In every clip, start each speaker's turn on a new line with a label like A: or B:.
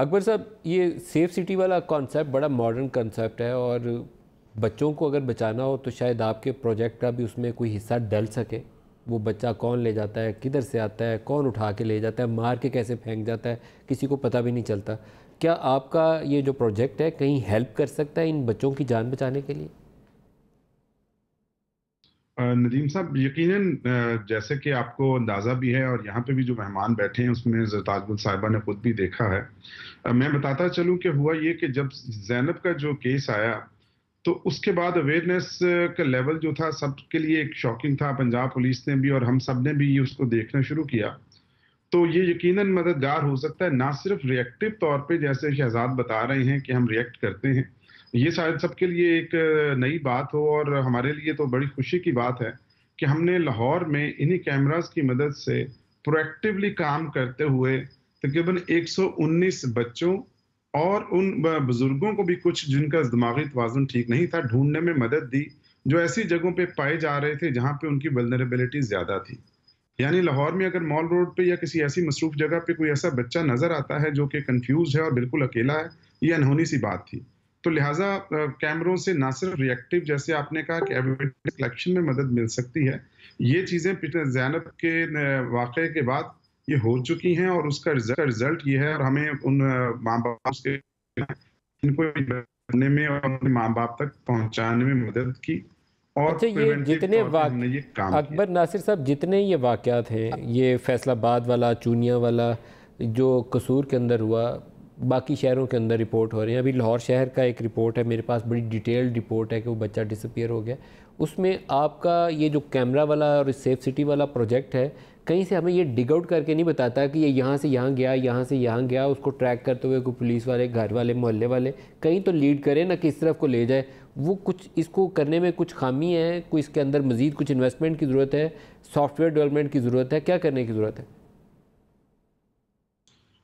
A: اکبر صاحب، یہ safe city والا کانسیپٹ بڑا ماڈرن کانسیپٹ ہے، اور بچوں کو اگر بچانا ہو تو شاید آپ کے پروجیکٹ کا بھی اس میں کوئی حصہ ڈل سکے۔ وہ بچہ کون لے جاتا ہے، کدھر سے آتا ہے، کون اٹھا کے لے جاتا ہے، مار کے کیسے پھینک جاتا ہے، کسی کو پتہ بھی نہیں چلتا۔ کیا آپ کا یہ جو پروجیکٹ ہے کہیں ہیلپ کر سکتا ہے ان بچوں کی جان بچانے کے لیے؟
B: ندیم صاحب، یقیناً جیسے کہ آپ کو اندازہ بھی ہے اور یہاں پہ بھی جو مہمان بیٹھے ہیں اس میں زرتاج گل صاحبہ نے خود بھی دیکھا ہے۔ میں بتاتا چلوں کہ ہوا یہ کہ جب زینب کا جو کیس آیا تو اس کے بعد اویئرنیس کا لیول جو تھا سب کے لیے ایک شاکنگ تھا۔ پنجاب پولیس نے بھی اور ہم سب نے بھی اس کو دیکھنا شروع کیا، تو یہ یقیناً مددگار ہو سکتا ہے، نہ صرف ریئیکٹو طور پہ جیسے شہزاد بتا رہے ہیں کہ ہم ریئیکٹ کرتے ہیں۔ یہ شاید سب کے لیے ایک نئی بات ہو، اور ہمارے لیے تو بڑی خوشی کی بات ہے کہ ہم نے لاہور میں انہی کیمراز کی مدد سے پرویکٹیولی کام کرتے ہوئے تقریباً 119 بچوں اور ان بزرگوں کو بھی کچھ جن کا دماغی توازن ٹھیک نہیں تھا ڈھونڈنے میں مدد دی، جو ایسی جگہوں پہ پائے جا رہے تھے جہاں پہ ان کی ولنریبلٹی زیادہ تھی۔ یعنی لاہور میں اگر مال روڈ پہ یا کسی ایسی مصروف جگہ پہ کوئی ایسا بچہ نظر آتا ہے جو کہ کنفیوز ہے اور بالکل اکیلا ہے، یہ انہونی سی بات تھی۔ تو لہٰذا کیمروں سے نہ صرف ریئیکٹو جیسے آپ نے کہا کہ ایویڈنس کلیکشن میں مدد مل سکتی ہے، یہ چیزیں زینب کے واقعے کے بعد یہ ہو چکی ہیں، اور اس کا رزلٹ یہ ہے، اور ہمیں ان ماں باپ کے ان کو کرنے میں اور اپنے ماں باپ تک پہنچانے میں مدد کی، اور
A: اچھا، یہ
B: پریونٹیو
A: جتنے
B: طور پہ ہم نے یہ کام کیا۔
A: اکبر ناصر صاحب، جتنے یہ واقعات ہیں، یہ فیصل آباد والا، چونیا والا جو قصور کے اندر ہوا، باقی شہروں کے اندر رپورٹ ہو رہے ہیں، ابھی لاہور شہر کا ایک رپورٹ ہے میرے پاس، بڑی ڈیٹیلڈ رپورٹ ہے کہ وہ بچہ ڈس اپیئر ہو گیا۔ اس میں آپ کا یہ جو کیمرہ والا اور سیف سٹی والا پروجیکٹ ہے، کہیں سے ہمیں یہ ڈگ آؤٹ کر کے نہیں بتاتا کہ یہ یہاں سے یہاں گیا، یہاں سے یہاں گیا، اس کو ٹریک کرتے ہوئے کوئی پولیس والے، گھر والے، محلے والے کہیں تو لیڈ کرے نہ کس طرف کو لے جائے۔ وہ کچھ اس کو کرنے میں کچھ خامی ہے، کوئی اس کے اندر مزید کچھ انویسٹمنٹ کی ضرورت ہے، سافٹ ویئر ڈیولپمنٹ کی ضرورت ہے، کیا کرنے کی ضرورت ہے؟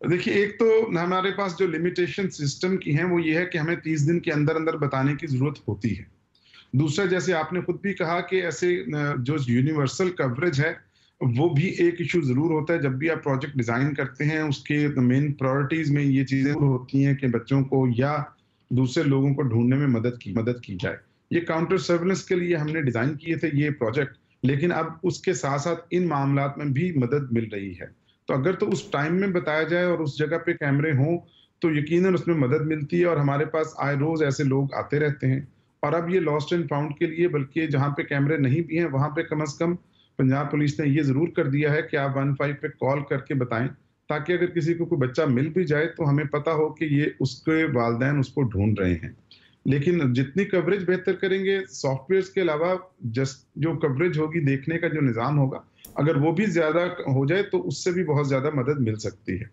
B: دیکھیے، ایک تو ہمارے پاس جو لمیٹیشن سسٹم کی ہیں وہ یہ ہے کہ ہمیں 30 دن کے اندر اندر بتانے کی ضرورت ہوتی ہے۔ دوسرا، جیسے آپ نے خود بھی کہا کہ ایسے جو یونیورسل کوریج ہے وہ بھی ایک ایشو ضرور ہوتا ہے۔ جب بھی آپ پروجیکٹ ڈیزائن کرتے ہیں اس کے مین پرائرٹیز میں یہ چیزیں ہوتی ہیں کہ بچوں کو یا دوسرے لوگوں کو ڈھونڈنے میں مدد کی جائے۔ یہ کاؤنٹر سرویلنس کے لیے ہم نے ڈیزائن کیے تھے یہ پروجیکٹ، لیکن اب اس کے ساتھ ساتھ ان معاملات میں بھی مدد مل رہی ہے۔ تو اگر تو اس ٹائم میں بتایا جائے اور اس جگہ پہ کیمرے ہوں تو یقیناً اس میں مدد ملتی ہے، اور ہمارے پاس آئے روز ایسے لوگ آتے رہتے ہیں۔ اور اب یہ لاسٹ اینڈ فاؤنڈ کے لیے، بلکہ جہاں پہ کیمرے نہیں بھی ہیں وہاں پہ کم از کم پنجاب پولیس نے یہ ضرور کر دیا ہے کہ آپ 15 پہ کال کر کے بتائیں، تاکہ اگر کسی کو کوئی بچہ مل بھی جائے تو ہمیں پتہ ہو کہ یہ اس کے والدین اس کو ڈھونڈ رہے ہیں۔ لیکن جتنی کوریج بہتر کریں گے، سافٹ ویئرز کے علاوہ جو کوریج ہوگی، دیکھنے کا جو نظام ہوگا، اگر وہ بھی زیادہ ہو جائے تو اس سے بھی بہت زیادہ مدد مل سکتی ہے۔